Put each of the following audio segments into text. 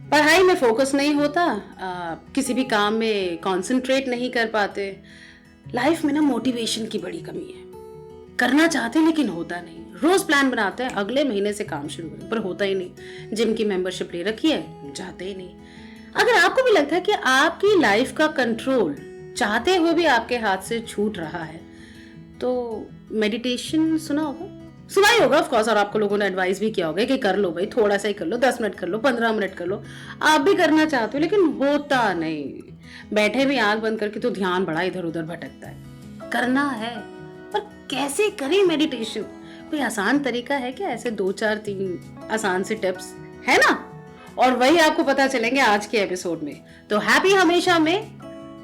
पढ़ाई में फोकस नहीं होता, किसी भी काम में कंसंट्रेट नहीं कर पाते। लाइफ में ना मोटिवेशन की बड़ी कमी है। करना चाहते हैं लेकिन होता नहीं। रोज प्लान बनाते हैं अगले महीने से काम शुरू करें, पर होता ही नहीं। जिम की मेंबरशिप ले रखी है, जाते ही नहीं। अगर आपको भी लगता है कि आपकी लाइफ का कंट्रोल चाहते हुए भी आपके हाथ से छूट रहा है, तो मेडिटेशन सुना होगा, सुना ही होगा ऑफ कोर्स। और आपको लोगों ने एडवाइस भी किया होगा कि कर लो भाई, थोड़ा सा ही कर लो, 10 मिनट कर लो, 15 मिनट कर लो। आप भी करना चाहते हो लेकिन होता नहीं। बैठे भी आंख बंद करके तो ध्यान बड़ा इधर उधर भटकता है। करना है, पर कैसे करें मेडिटेशन? कोई आसान तरीका है क्या? ऐसे 2 4 3 आसान से टिप्स है ना, और वही आपको पता चलेंगे आज के एपिसोड में। तो हैप्पी हमेशा में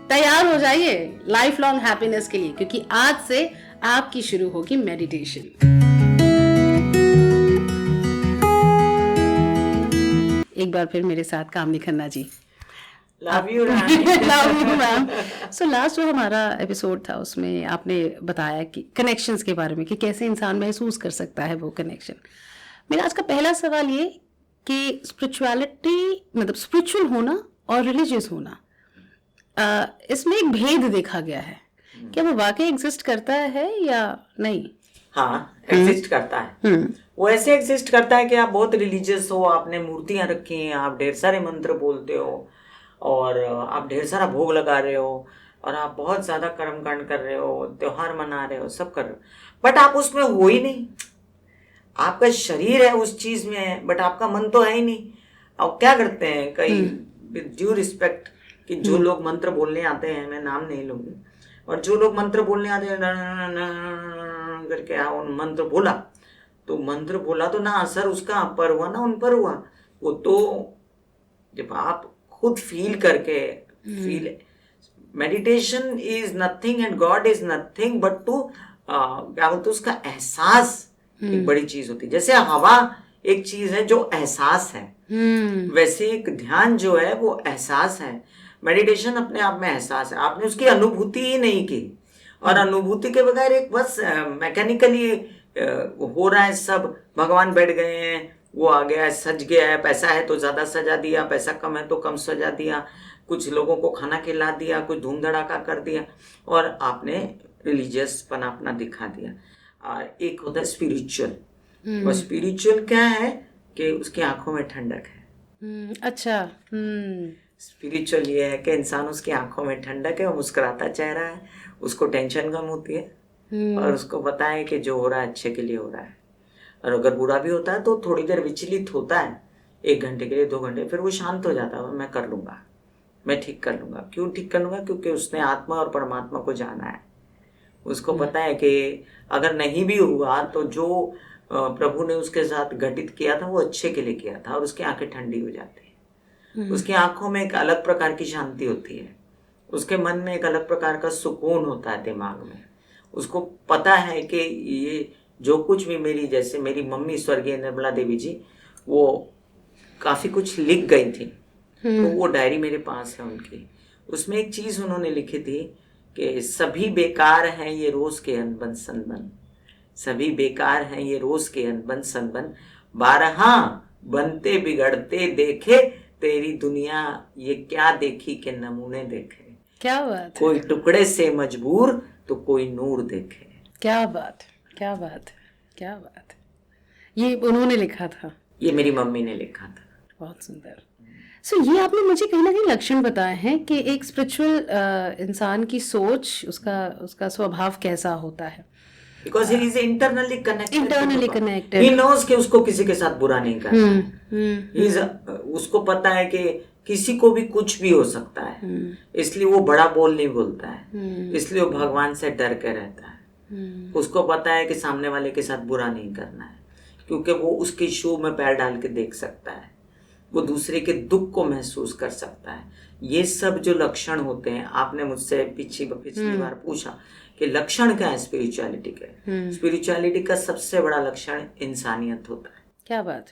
तैयार हो जाइए लाइफ लॉन्ग हैप्पीनेस के लिए, क्योंकि आज से आपकी शुरू होगी मेडिटेशन। एक बार फिर मेरे साथ Kamini Khanna ji. Love you Rani. Love you ma'am. So last जो हमारा एपिसोड था उसमें आपने बताया कि कनेक्शंस के बारे में, कि कैसे इंसान महसूस कर सकता है वो कनेक्शन। मेरा आज का पहला सवाल ये कि स्पिरिचुअलिटी मतलब स्पिरिचुअल होना और रिलीजियस होना, इसमें एक भेद देखा गया है। क्या वो वाकई एग्जिस्ट करता है या नहीं? हाँ, एग्जिस्ट करता है। वो ऐसे एग्जिस्ट करता है कि आप बहुत रिलीजियस हो, आपने मूर्तियां रखी हैं, आप ढेर सारे मंत्र बोलते हो और आप ढेर सारा भोग लगा रहे हो और आप बहुत ज्यादा कर्मकांड कर रहे हो, त्योहार मना रहे हो, सब कर रहे हो, बट आप उसमें हो ही नहीं। आपका शरीर है उस चीज में है, बट आपका मन तो है ही नहीं। अब क्या करते हैं कई, विद ड्यू रिस्पेक्ट, कि जो लोग मंत्र बोलने आते हैं, मैं नाम नहीं लूंगी, और जो लोग मंत्र बोलने आते हैं करके मंत्र बोला, तो मंत्र बोला तो ना असर उसका आप पर हुआ ना उन पर हुआ। वो तो जब आप खुद फील करके feel, meditation is nothing and God is nothing but to क्या बोलते उसका एहसास एक बड़ी चीज होती है। जैसे हवा एक चीज है जो एहसास है, वैसे एक ध्यान जो है वो एहसास है। मेडिटेशन अपने आप में एहसास है, आपने उसकी अनुभूति ही नहीं की, और अनुभूति के बगैर एक बस मैकेनिकली हो रहा है सब। भगवान बैठ गए हैं, वो आ गया है, सज गया है, पैसा है तो ज्यादा सजा दिया, पैसा कम है तो कम सजा दिया, कुछ लोगों को खाना खिला दिया, कुछ धूम धड़ाका कर दिया, और आपने रिलीजियस पना अपना दिखा दिया। एक होता है स्पिरिचुअल। और स्पिरिचुअल क्या है कि उसकी आंखों में ठंडक है। अच्छा। स्पिरिचुअल ये है कि इंसान उसकी आंखों में ठंडक है, वो मुस्कुराता चेहरा है, उसको टेंशन कम होती है, और उसको पता है कि जो हो रहा है अच्छे के लिए हो रहा है। और अगर बुरा भी होता है तो थोड़ी देर विचलित होता है, 1 घंटे के लिए, 2 घंटे, फिर वो शांत हो जाता है। मैं कर लूंगा, मैं ठीक कर लूंगा। क्यों ठीक कर लूंगा? क्योंकि उसने आत्मा और परमात्मा को जाना है। उसको पता है कि अगर नहीं भी हुआ तो जो प्रभु ने उसके साथ घटित किया था वो अच्छे के लिए किया था, और उसकी आंखें ठंडी हो जाती है। उसकी आंखों में एक अलग प्रकार की शांति होती है, उसके मन में एक अलग प्रकार का सुकून होता है दिमाग में। उसको पता है कि ये जो कुछ भी मेरी, जैसे मेरी मम्मी स्वर्गीय निर्मला देवी जी, वो काफी कुछ लिख गई थी, तो वो डायरी मेरे पास है उनकी। उसमें एक चीज उन्होंने लिखी थी कि सभी बेकार हैं ये रोज के अनबन सनबन, सभी बेकार हैं ये रोज के अनबन सनबन, 12 बनते बिगड़ते देखे, तेरी दुनिया ये क्या देखी के नमूने देखे। क्या बात, कोई टुकड़े से मजबूर तो कोई नूर देखे। क्या बात, क्या बात, क्या बात। ये उन्होंने लिखा था? ये मेरी मम्मी ने लिखा था। बहुत सुंदर। सो ये आपने मुझे कहीं ना कहीं लक्षण बताए हैं कि एक स्पिरिचुअल इंसान की सोच, उसका स्वभाव कैसा होता है। Because he is internally connected. Internally connected. He knows कि उसको किसी के साथ बुरा नहीं करना है। उसको पता है कि किसी को भी कुछ भी हो सकता है, इसलिए वो बड़ा बोल नहीं बोलता है, इसलिए वो भगवान से डर के रहता है। उसको पता है कि सामने वाले के साथ बुरा नहीं करना है, क्योंकि वो उसके शू में पैर डाल के देख सकता है, वो दूसरे के दुख को महसूस कर सकता है। ये सब जो लक्षण होते हैं, आपने मुझसे पिछली बार पूछा कि लक्षण क्या है स्पिरिचुअलिटी के। स्पिरिचुअलिटी का सबसे बड़ा लक्षण इंसानियत होता है। क्या बात।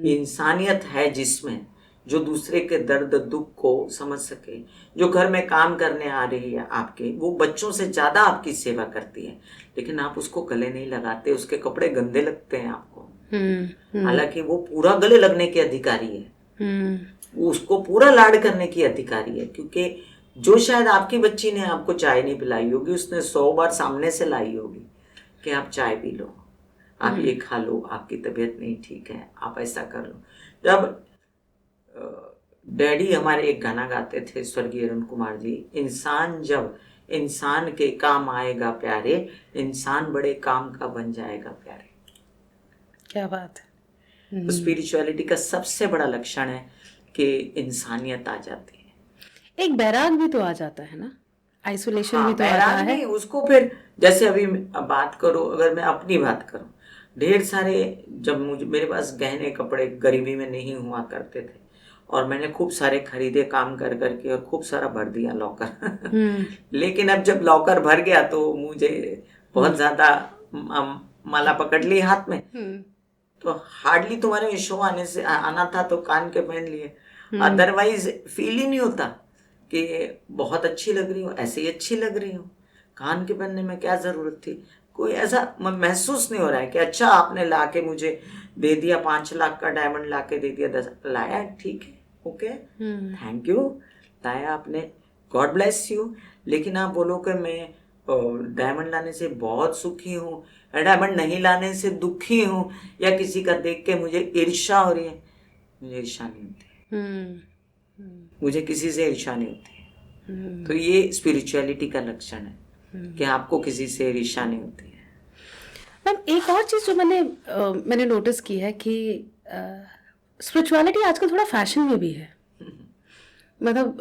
इंसानियत है जिसमें, जो दूसरे के दर्द दुख को समझ सके। जो घर में काम करने आ रही है आपके, वो बच्चों से ज्यादा आपकी सेवा करती है, लेकिन आप उसको गले नहीं लगाते, उसके कपड़े गंदे लगते हैं आपको, हालांकि वो पूरा गले लगने के अधिकारी है। वो उसको पूरा लाड करने की अधिकारी है, क्योंकि जो शायद आपकी बच्ची ने आपको चाय नहीं पिलाई होगी, उसने 100 बार सामने से लाई होगी कि आप चाय पी लो, आप ये खा लो, आपकी तबीयत नहीं ठीक है, आप ऐसा कर लो। जब डैडी हमारे एक गाना गाते थे, स्वर्गीय अरुण कुमार जी, इंसान जब इंसान के काम आएगा प्यारे, इंसान बड़े काम का बन जाएगा प्यारे। क्या बात है। तो स्पिरिचुअलिटी का सबसे बड़ा लक्षण है कि इंसानियत आ जाती है। एक बैराग भी तो आ जाता है ना, आइसोलेशन हाँ, भी तो आता है। नहीं, उसको फिर जैसे अभी बात करो, अगर मैं अपनी बात करूं, ढेर सारे जब मुझे मेरे पास गहने कपड़े गरीबी में नहीं हुआ करते थे, और मैंने खूब सारे खरीदे काम कर करके और खूब सारा भर दिया लॉकर। लेकिन अब जब लॉकर भर गया तो मुझे बहुत ज्यादा माला पकड़ ली हाथ में, तो हार्डली तुम्हारे में शो आना था तो कान के पहन लिए, अदरवाइज फील ही नहीं होता कि बहुत अच्छी लग रही हूँ, ऐसे ही अच्छी लग रही हूँ, कान के पहनने में क्या जरूरत थी। कोई ऐसा महसूस नहीं हो रहा है कि अच्छा आपने लाके मुझे दे दिया, 5 लाख का डायमंड लाके दे दिया, 10 लाया, ठीक है, ओके, थैंक यू, लाया आपने, गॉड ब्लेस यू। लेकिन आप बोलो कि मैं डायमंड लाने से बहुत सुखी हूँ, डायमंड नहीं लाने से दुखी हूँ, या किसी का देख के मुझे ईर्ष्या हो रही है, मुझे ईर्ष्या नहीं होती, मुझे किसी से ईर्ष्या नहीं होती। तो ये स्पिरिचुअलिटी का लक्षण है कि आपको किसी से ईर्ष्या नहीं होती है। मैम, एक और चीज़ जो मैंने नोटिस की है कि स्पिरिचुअलिटी आजकल थोड़ा फैशन में भी है। मतलब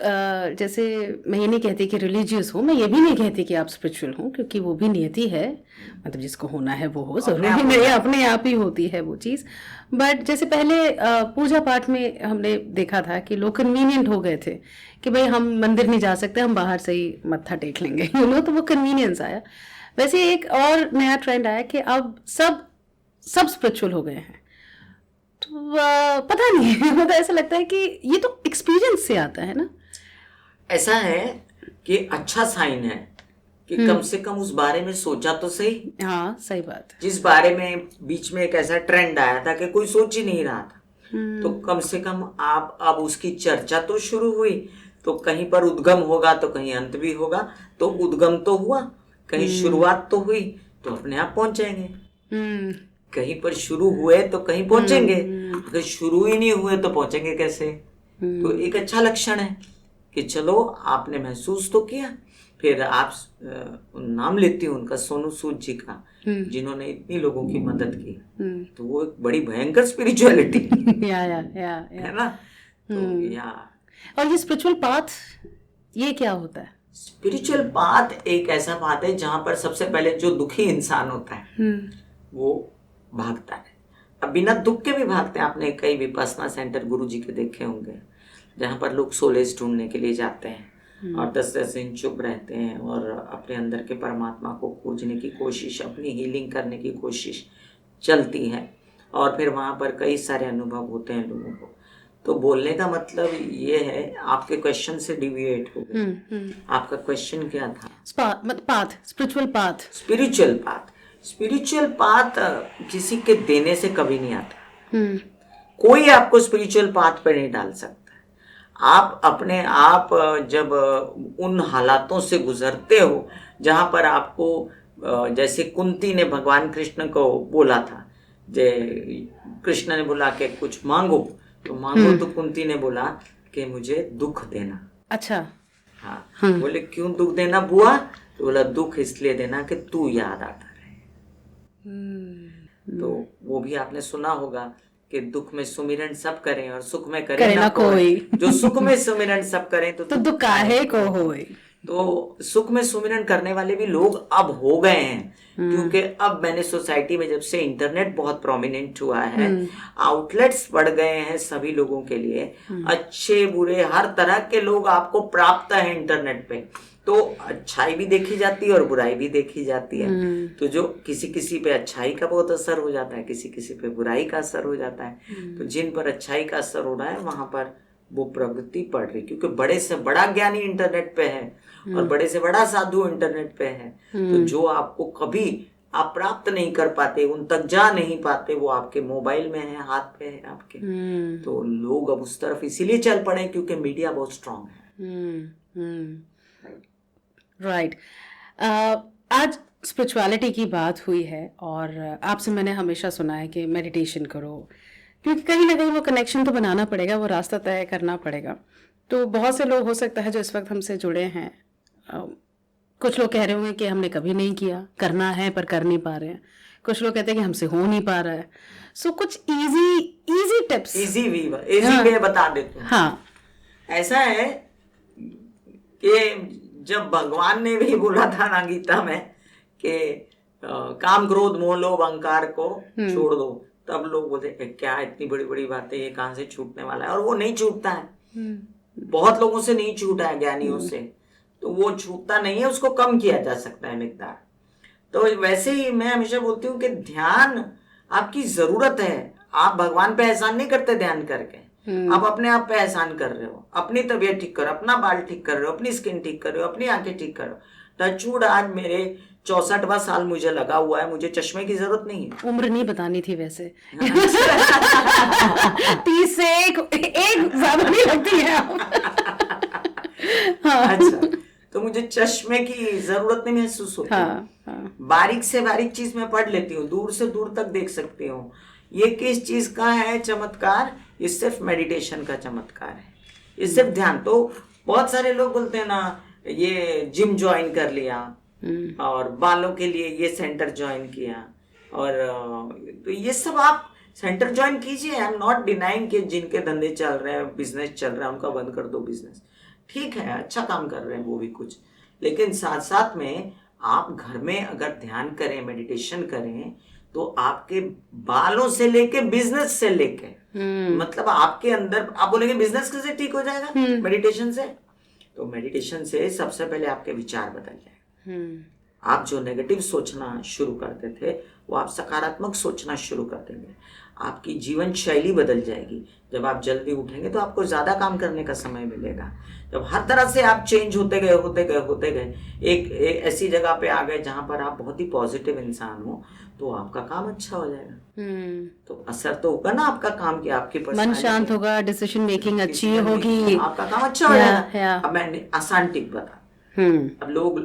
जैसे मैं ये नहीं कहती कि रिलीजियस हो, मैं ये भी नहीं कहती कि आप स्पिरिचुअल हो, क्योंकि वो भी नियति है, मतलब जिसको होना है वो हो, जरूरी नहीं अपने आप ही होती है वो चीज़। बट जैसे पहले पूजा पाठ में हमने देखा था कि लोग कन्वीनियंट हो गए थे कि भाई हम मंदिर नहीं जा सकते, हम बाहर से ही मत्था टेक लेंगे, तो वो कन्वीनियंस आया। वैसे एक और नया ट्रेंड आया कि अब सब स्पिरिचुअल हो गए हैं। तो पता नहीं मतलब ऐसा लगता है कि ये तो एक्सपीरियंस से आता है ना। ऐसा है कि अच्छा साइन है कि कम से कम उस बारे में सोचा तो सही। हाँ, सही बात है। जिस बारे में बीच में एक ऐसा ट्रेंड आया था कि कोई सोच ही नहीं रहा था, तो कम से कम आप अब उसकी चर्चा तो शुरू हुई, तो कहीं पर उद्गम होगा तो कहीं अंत भी होगा, तो उद्गम तो हुआ, कहीं शुरुआत तो हुई, तो अपने आप पहुंच जाएंगे। कहीं पर शुरू हुए तो कहीं पहुंचेंगे, अगर शुरू ही नहीं हुए तो पहुंचेंगे कैसे। तो एक अच्छा लक्षण है कि चलो आपने महसूस तो किया। फिर आप नाम लेती हूँ उनका, सोनू सूद जी का, जिन्होंने इतनी लोगों की मदद की, तो वो एक बड़ी भयंकर स्पिरिचुअलिटी है ना। तो या और ये स्पिरिचुअल पाथ, ये क्या होता है? स्पिरिचुअल पाथ एक ऐसा पाथ है जहां पर सबसे पहले जो दुखी इंसान होता है वो भागता है। अब बिना दुख के भी भागते हैं। आपने कई विपश्यना सेंटर गुरुजी के देखे होंगे, जहां पर लोग सोलेज ढूंढने के लिए जाते हैं और 10-10 दिन चुप रहते हैं और अपने अंदर के परमात्मा को खोजने की कोशिश, अपनी हीलिंग करने की कोशिश चलती है, और फिर वहां पर कई सारे अनुभव होते हैं लोगों को। तो बोलने का मतलब ये है, आपके क्वेश्चन से डिविएट हो गए। आपका क्वेश्चन क्या था? Path, spiritual path. Spiritual path किसी के देने से कभी नहीं आता। कोई आपको स्पिरिचुअल पाथ पे नहीं डाल सकता। आप अपने आप जब उन हालातों से गुजरते हो जहां पर आपको, जैसे कुंती ने भगवान कृष्ण को बोला था, कृष्ण ने बोला कि कुछ मांगो, तो मांगो, तो कुंती ने बोला कि मुझे दुख देना। अच्छा, हाँ। बोले क्यों दुख देना बुआ? तो बोला दुख इसलिए देना कि तू याद आता रहे। तो वो भी आपने सुना होगा कि दुख में सुमिरन सब करें और सुख में करे ना कोई। जो सुख में सुमिरन सब करें तो दुख काहे को होए। तो सुख में सुमिरन करने वाले भी लोग अब हो गए हैं, क्योंकि अब मैंने सोसाइटी में जब से इंटरनेट बहुत प्रोमिनेंट हुआ है, आउटलेट्स बढ़ गए हैं सभी लोगों के लिए, अच्छे बुरे हर तरह के लोग आपको प्राप्त है इंटरनेट पे। तो अच्छाई भी देखी जाती है और बुराई भी देखी जाती है। तो जो किसी किसी पे अच्छाई का बहुत असर हो जाता है, किसी किसी पे बुराई का असर हो जाता है। तो जिन पर अच्छाई का असर हो रहा है वहां पर वो प्रगति पड़ रही, क्योंकि बड़े से बड़ा ज्ञानी इंटरनेट पे है और बड़े से बड़ा साधु इंटरनेट पे है। तो जो आपको कभी आप प्राप्त नहीं कर पाते, उन तक जा नहीं पाते, वो आपके मोबाइल में है, हाथ पे है आपके। तो लोग अब उस तरफ इसीलिए चल पड़े क्योंकि मीडिया बहुत स्ट्रांग है। राइट। आज स्पिरिचुअलिटी की बात हुई है और आपसे मैंने हमेशा सुना है कि मेडिटेशन करो, क्योंकि कहीं ना कहीं वो कनेक्शन तो बनाना पड़ेगा, वो रास्ता तय करना पड़ेगा। तो बहुत से लोग हो सकता है जो इस वक्त हमसे जुड़े हैं, कुछ लोग कह रहे होंगे कि हमने कभी नहीं किया, करना है पर कर नहीं पा रहे हैं। कुछ लोग कहते हैं कि हमसे हो नहीं पा रहा है। सो कुछ easy easy tips, easy way बता देते हैं। हाँ, ऐसा है कि जब भगवान ने भी बोला था ना गीता में कि काम क्रोध मोह लोभ अहंकार को छोड़ दो, तब लोग बोलते क्या इतनी बड़ी बड़ी बातें, ये कहाँ से छूटने वाला है। और वो नहीं छूटता है, बहुत लोगों से नहीं छूटा है, ज्ञानियों से। तो वो छूटता नहीं है, उसको कम किया जा सकता है मिकदार। तो वैसे ही मैं हमेशा बोलती हूँ कि ध्यान आपकी जरूरत है। आप भगवान पे एहसान नहीं करते ध्यान करके, आप अपने आप पे एहसान कर रहे हो। अपनी तबीयत ठीक करो, अपना बाल ठीक कर रहे हो, अपनी स्किन ठीक कर रहे हो, अपनी आंखें ठीक करो। टचवुड आज मेरे 64वां साल मुझे लगा हुआ है, मुझे चश्मे की जरूरत नहीं है। उम्र नहीं बतानी थी वैसे। 30 से एक ज्यादा नहीं लगती है अच्छा, तो मुझे चश्मे की जरूरत नहीं महसूस होती। बारीक से बारीक चीज मैं पढ़ लेती हूँ, दूर से दूर तक देख सकती हूँ। ये किस चीज का है चमत्कार? ये सिर्फ मेडिटेशन का चमत्कार है, ये सिर्फ ध्यान। तो बहुत सारे लोग बोलते हैं ना, ये जिम ज्वाइन कर लिया और बालों के लिए ये सेंटर ज्वाइन किया, और तो ये सब आप सेंटर ज्वाइन कीजिए। आई एम नॉट डिनाइंग कि जिनके धंधे चल रहे हैं, बिजनेस चल रहा है, उनका बंद कर दो बिजनेस, ठीक है, अच्छा काम कर रहे हैं वो भी कुछ। लेकिन साथ साथ में आप घर में अगर ध्यान करें, मेडिटेशन करें, तो आपके बालों से लेके बिजनेस से लेके मतलब आपके अंदर, आप बोलेंगे बिजनेस कैसे ठीक हो जाएगा? मेडिटेशन से। तो मेडिटेशन से सबसे पहले आपके विचार बदल जाएंगे। आप जो नेगेटिव सोचना शुरू करते थे वो आप सकारात्मक सोचना शुरू कर देंगे। आपकी जीवन शैली बदल जाएगी। जब आप जल्दी उठेंगे तो आपको ज्यादा काम करने का समय मिलेगा। जब हर तरह से आप चेंज होते गए, एक ऐसी जगह पे आ गए जहां पर आप बहुत ही पॉजिटिव इंसान हो, तो आपका काम अच्छा हो जाएगा। तो असर तो होगा ना आपका काम की, आपकी मन शांत होगा, डिसीजन मेकिंग अच्छी होगी, आपका काम अच्छा हो जाएगा। अब मैंने आसान टिप बता, अब लोग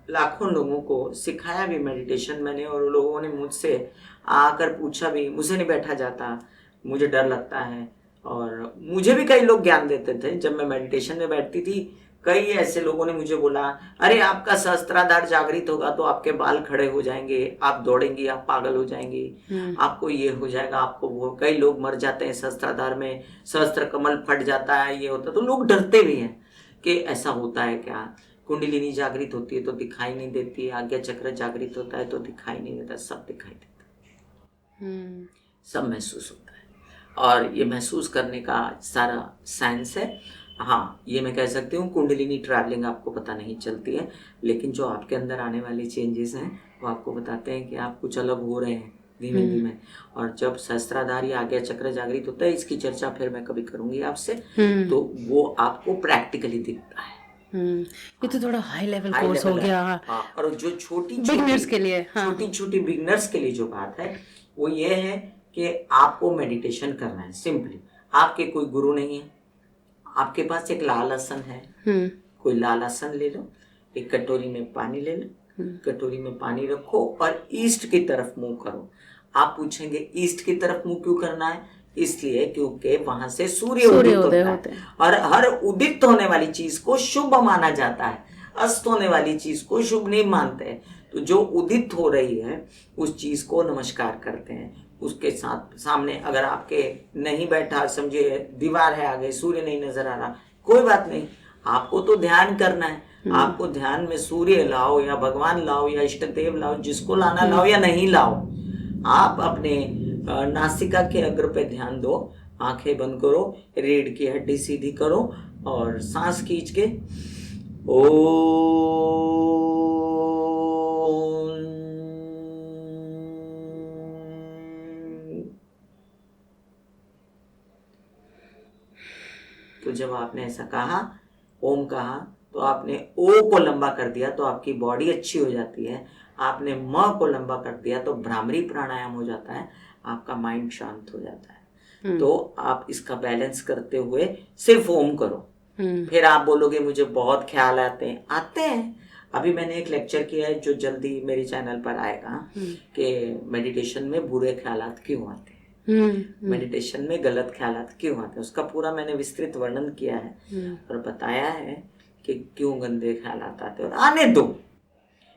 लाखों लोगों को सिखाया भी मेडिटेशन मैंने, और लोगों ने मुझसे आकर पूछा भी, मुझसे नहीं बैठा जाता, मुझे डर लगता है। और मुझे भी कई लोग ज्ञान देते थे जब मैं मेडिटेशन में बैठती थी। कई ऐसे लोगों ने मुझे बोला, अरे आपका सहस्त्राधार जागृत होगा तो आपके बाल खड़े हो जाएंगे, आप दौड़ेंगी, आप पागल हो जाएंगी, आपको ये हो जाएगा, आपको वो। कई लोग मर जाते हैं सहस्त्राधार में, सहस्त्र कमल फट जाता है, ये होता। तो लोग डरते भी हैं कि ऐसा होता है क्या। कुंडलिनी जागृत होती है तो दिखाई नहीं देती, आज्ञा चक्र जागृत होता है तो दिखाई नहीं देता, सब दिखाई देता, सब महसूस होता है। और ये महसूस करने का सारा साइंस है। हाँ, ये मैं कह सकती हूँ, कुंडलिनी ट्रैवलिंग आपको पता नहीं चलती है, लेकिन जो आपके अंदर आने वाली चेंजेस हैं वो आपको बताते हैं कि आप कुछ अलग हो रहे हैं धीमे धीमे। और जब सहस्त्राधार या आज्ञा चक्र जागृत होता है, इसकी चर्चा फिर मैं कभी करूंगी आपसे, तो वो आपको प्रैक्टिकली दिखता है। ये तो थोड़ा हाई लेवल कोर्स हो गया। हाँ, और जो छोटी बिगिनर्स के लिए, छोटी छोटी बिगिनर्स के लिए जो बात है वो ये है कि आपको मेडिटेशन करना है सिंपली। आपके कोई गुरु नहीं है, आपके पास एक लाल आसन है, कोई लाल आसन ले लो, एक कटोरी में पानी ले लो, कटोरी में पानी रखो और ईस्ट की तरफ मुंह करो। आप पूछेंगे ईस्ट की तरफ मुंह क्यों करना है? इसलिए क्योंकि वहां से सूर्य उदित होता है, और हर उदित होने वाली चीज को शुभ माना जाता है, अस्त होने वाली चीज को शुभ नहीं मानते। तो जो उदित हो रही है उस चीज को नमस्कार करते हैं। उसके साथ सामने अगर आपके नहीं बैठा, समझिए दीवार है आगे, सूर्य नहीं नजर आ रहा, कोई बात नहीं, आपको तो ध्यान करना है। आपको ध्यान में सूर्य लाओ या भगवान लाओ या इष्ट देव लाओ, जिसको लाना लाओ या नहीं लाओ, आप अपने नासिका के अग्र पे ध्यान दो, आंखें बंद करो, रीढ़ की हड्डी सीधी करो और सांस खींच के तो जब आपने ऐसा कहा, ओम कहा, तो आपने ओ को लंबा कर दिया तो आपकी बॉडी अच्छी हो जाती है, आपने म को लंबा कर दिया तो भ्रामरी प्राणायाम हो जाता है, आपका माइंड शांत हो जाता है। तो आप इसका बैलेंस करते हुए सिर्फ ओम करो। फिर आप बोलोगे मुझे बहुत ख्याल आते हैं। अभी मैंने एक लेक्चर किया है जो जल्दी मेरे चैनल पर आएगा कि मेडिटेशन में बुरे ख्यालात क्यों आते हैं, मेडिटेशन में गलत ख्यालात क्यों आते हैं, उसका पूरा मैंने विस्तृत वर्णन किया है और बताया है कि क्यों गंदे ख्यालात आते हैं और आने दो।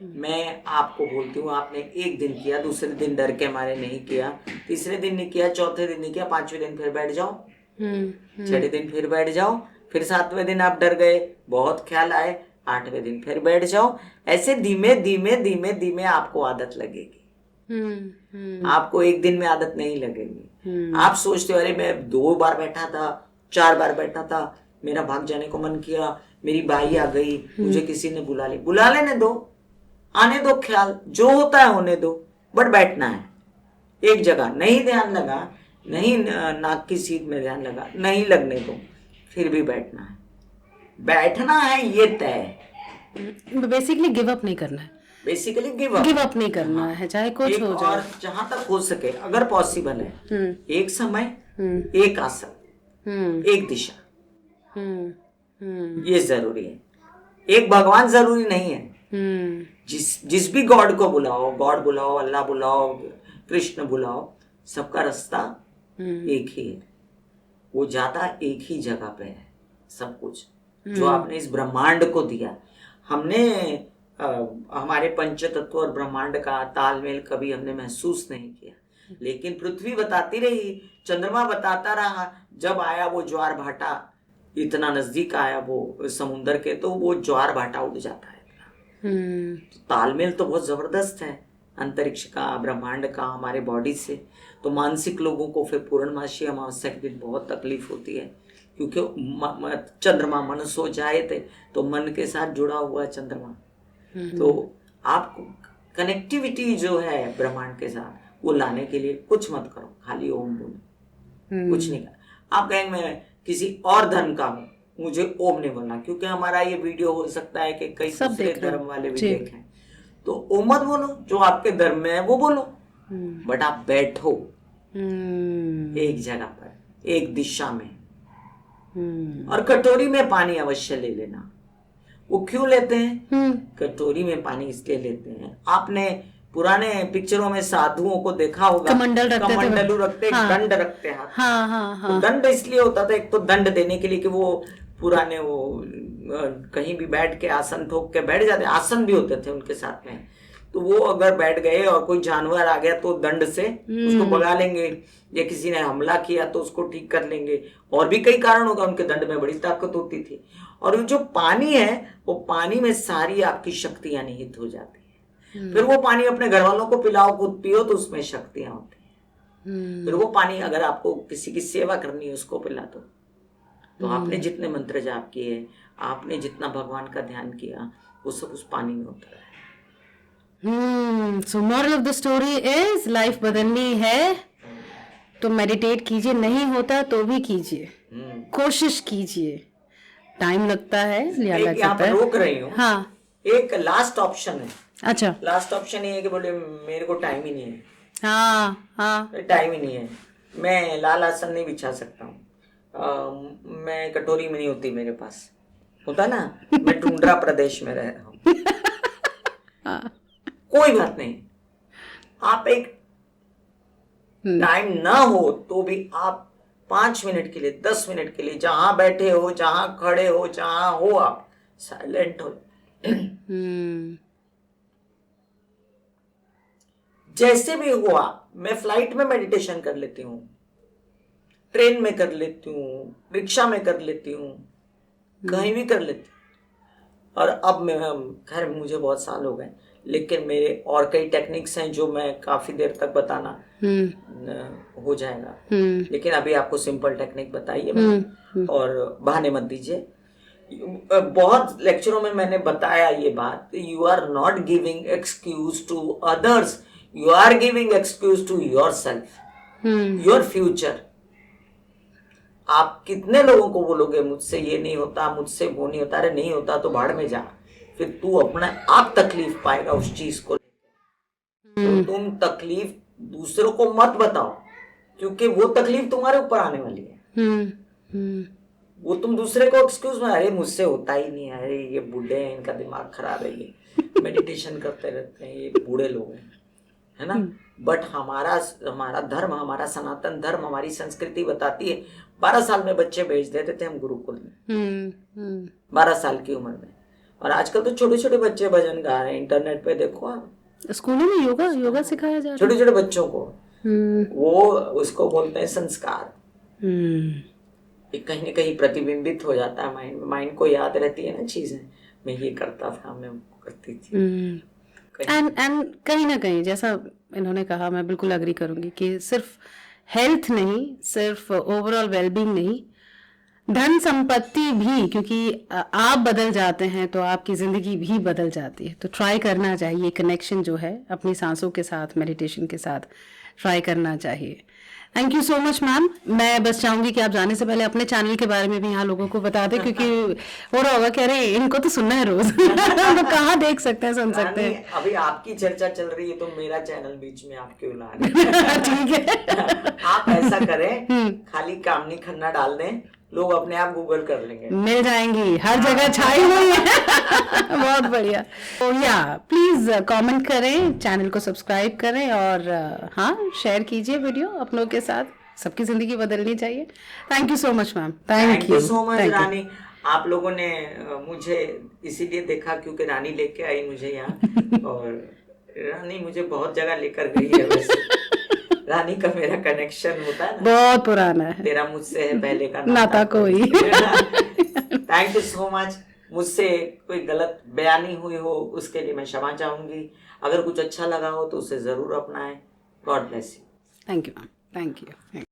मैं आपको बोलती हूँ, आपने एक दिन किया, दूसरे दिन डर के मारे नहीं किया, तीसरे दिन नहीं किया, चौथे दिन नहीं किया, पांचवें दिन फिर बैठ जाओ, छठे दिन फिर बैठ जाओ, फिर सातवें दिन आप डर गए, बहुत ख्याल आए, आठवें दिन फिर बैठ जाओ। ऐसे धीमे धीमे धीमे धीमे आपको आदत लगेगी। आपको एक दिन में आदत नहीं लगेगी। आप सोचते हो अरे मैं 2 बार बैठा था, 4 बार बैठा था, मेरा भाग जाने को मन किया, मेरी बाई आ गई, मुझे किसी ने बुला लेने दो, आने दो ख्याल, जो होता है होने दो, बट बैठना है एक जगह। नहीं ध्यान लगा, नहीं नाक की सीध में ध्यान लगा, नहीं लगने दो, फिर भी बैठना है। बैठना है ये तय। बेसिकली गिव अप नहीं करना है, बेसिकली गिव अप नहीं करना है, चाहे कुछ हो जाए। और जहां तक हो सके अगर पॉसिबल है, एक समय, एक आसन, एक दिशा, ये जरूरी है। एक भगवान जरूरी नहीं है। जिस भी गॉड को बुलाओ, गॉड बुलाओ, अल्लाह बुलाओ, कृष्ण बुलाओ, सबका रास्ता एक ही है। वो जाता एक ही जगह पे है। सब कुछ जो आपने इस ब्रह्मांड को दिया, हमने हमारे पंच तत्व और ब्रह्मांड का तालमेल कभी हमने महसूस नहीं किया, लेकिन पृथ्वी बताती रही, चंद्रमा बताता रहा। जब आया वो ज्वार भाटा, इतना नजदीक आया वो समुंदर के, तो वो ज्वार भाटा उड़ जाता है। तो तालमेल तो बहुत जबरदस्त है अंतरिक्ष का, ब्रह्मांड का, हमारे बॉडी से। तो मानसिक लोगों को फिर पूर्णमासी अमावस्या के दिन बहुत तकलीफ होती है, क्योंकि चंद्रमा मन सो जाए थे, तो मन के साथ जुड़ा हुआ चंद्रमा। तो आपको कनेक्टिविटी जो है ब्रह्मांड के साथ, वो लाने के लिए कुछ मत करो, खाली ओम बोलो, कुछ नहीं करना। आप कहेंगे मैं किसी और धर्म का हूँ, मुझे ओम नहीं बोलना, क्योंकि हमारा ये वीडियो हो सकता है कि कई दूसरे धर्म वाले भी देखें, तो ओम मत बोलो, जो आपके धर्म में है वो बोलो, बट आप बैठो एक जगह पर, एक दिशा में। और कटोरी में पानी अवश्य ले लेना। वो क्यों लेते हैं? कटोरी में पानी इसलिए लेते हैं, आपने पुराने पिक्चरों में साधुओं को देखा होगा, कमंडलू रखते, दंड रखते हैं। तो दंड इसलिए होता था, एक तो दंड देने के लिए कि वो पुराने वो कहीं भी बैठ के आसन ठोक के बैठ जाते, आसन भी होते थे उनके साथ में। तो वो अगर बैठ गए और कोई जानवर आ गया तो दंड से उसको भगा लेंगे, या किसी ने हमला किया तो उसको ठीक कर लेंगे, और भी कई कारण होगा। उनके दंड में बड़ी ताकत होती थी। और जो पानी है, वो पानी में सारी आपकी शक्तियां निहित हो जाती है। फिर वो पानी अपने घर वालों को पिलाओ, खुद पियो, तो उसमें शक्तियां होती है। फिर वो पानी अगर आपको किसी की सेवा करनी है, उसको पिला दो। तो आपने जितने मंत्र जाप किए, आपने जितना भगवान का ध्यान किया, वो सब उस पानी में उतर है। So moral of the story is, life बदलनी है तो मेडिटेट कीजिए, नहीं होता तो भी कीजिए, कोशिश कीजिए। टाइम लगता है, लग जाता है। रोक रही हूँ। हाँ, एक लास्ट ऑप्शन है। अच्छा, लास्ट ऑप्शन ये है कि बोले मेरे को टाइम ही नहीं है। हाँ, टाइम ही नहीं है, मैं लाल आसन नहीं बिछा सकता हूँ, मैं कटोरी में नहीं होती मेरे पास, होता ना, मैं टुंड्रा प्रदेश में रह रहा हूँ। कोई बात नहीं, आप एक टाइम ना हो तो भी आप 5 मिनट के लिए, 10 मिनट के लिए, जहां बैठे हो, जहां खड़े हो, जहां हो, आप साइलेंट हो। जैसे भी हुआ, मैं फ्लाइट में मेडिटेशन कर लेती हूँ, ट्रेन में कर लेती हूँ, रिक्शा में कर लेती हूँ, कहीं भी कर लेती हूँ। और अब मैं, खैर मुझे बहुत साल हो गए, लेकिन मेरे और कई टेक्निक्स हैं जो मैं काफी देर तक बताना हो जाएगा, लेकिन अभी आपको सिंपल टेक्निक बताइए मैं, और बहाने मत दीजिए। बहुत लेक्चरों में मैंने बताया ये बात, you are not giving excuse to others, you are giving excuse to your self, your future. आप कितने लोगों को बोलोगे मुझसे ये नहीं होता, मुझसे वो नहीं होता, अरे नहीं होता तो भाड़ में जा, फिर तू अपना आप तकलीफ पाएगा उस चीज को। तो तुम तकलीफ दूसरों को मत बताओ, क्योंकि वो तकलीफ तुम्हारे ऊपर आने वाली है। वो तुम दूसरे को एक्सक्यूज में, अरे मुझसे होता ही नहीं है, अरे ये बूढ़े हैं, इनका दिमाग खराब है, ये मेडिटेशन करते रहते हैं, ये बूढ़े लोग हैं, है ना। बट हमारा धर्म, हमारा सनातन धर्म, हमारी संस्कृति बताती है 12 साल में बच्चे भेज देते थे हम गुरुकुल में, 12 साल की उम्र में। और आजकल तो छोटे छोटे बच्चे भजन गा रहे हैं, इंटरनेट पे देखो आप, स्कूलों में योगा सिखाया जा रहा है छोटे छोटे बच्चों को। वो उसको बोलते हैं संस्कार। कहीं ना कहीं प्रतिबिंबित हो जाता है माइंड में, माइंड को याद रहती है ना चीजें, मैं ये करता था, मैं वो करती थी। एंड कहीं ना कहीं जैसा इन्होंने कहा, मैं बिल्कुल अग्री करूंगी कि सिर्फ हेल्थ नहीं, सिर्फ ओवरऑल वेलबींग नहीं, धन संपत्ति भी, क्योंकि आप बदल जाते हैं तो आपकी जिंदगी भी बदल जाती है। तो ट्राई करना चाहिए, कनेक्शन जो है अपनी सांसों के साथ, मेडिटेशन के साथ ट्राई करना चाहिए। Thank you so much ma'am. मैं बस चाहूंगी कि आप जाने से पहले अपने चैनल के बारे में भी यहाँ लोगों को बता दें, क्योंकि हो रहा होगा कह रहे इनको तो सुनना है रोज तो कहाँ देख सकते हैं, सुन सकते हैं। अभी आपकी चर्चा चल रही है तो मेरा चैनल बीच में आप क्यों ला रहे हैं? ठीक है आप ऐसा करें, खाली कामनी खन्ना डाल दें, लोग अपने आप गूगल कर लेंगे, मिल जाएंगी, हर जगह छाई हुई है बहुत बढ़िया। तो या प्लीज कमेंट करें, चैनल को सब्सक्राइब करें, और हाँ, शेयर कीजिए वीडियो अपनों के साथ। सबकी जिंदगी बदलनी चाहिए। Thank you so much ma'am. Thank you so much Rani. आप लोगों ने मुझे इसीलिए देखा क्योंकि रानी लेके आई मुझे यहाँ, और रानी मुझे बहुत जगह लेकर गई है। वैसे रानी का मेरा कनेक्शन होता है ना, बहुत पुराना है, तेरा मुझसे है पहले का नाता कोई। Thank you so much. मुझसे कोई गलत बयानी हुई हो उसके लिए मैं क्षमा चाहूंगी। अगर कुछ अच्छा लगा हो तो उसे जरूर अपनाएं। God bless you. Thank you ma'am. Thank you.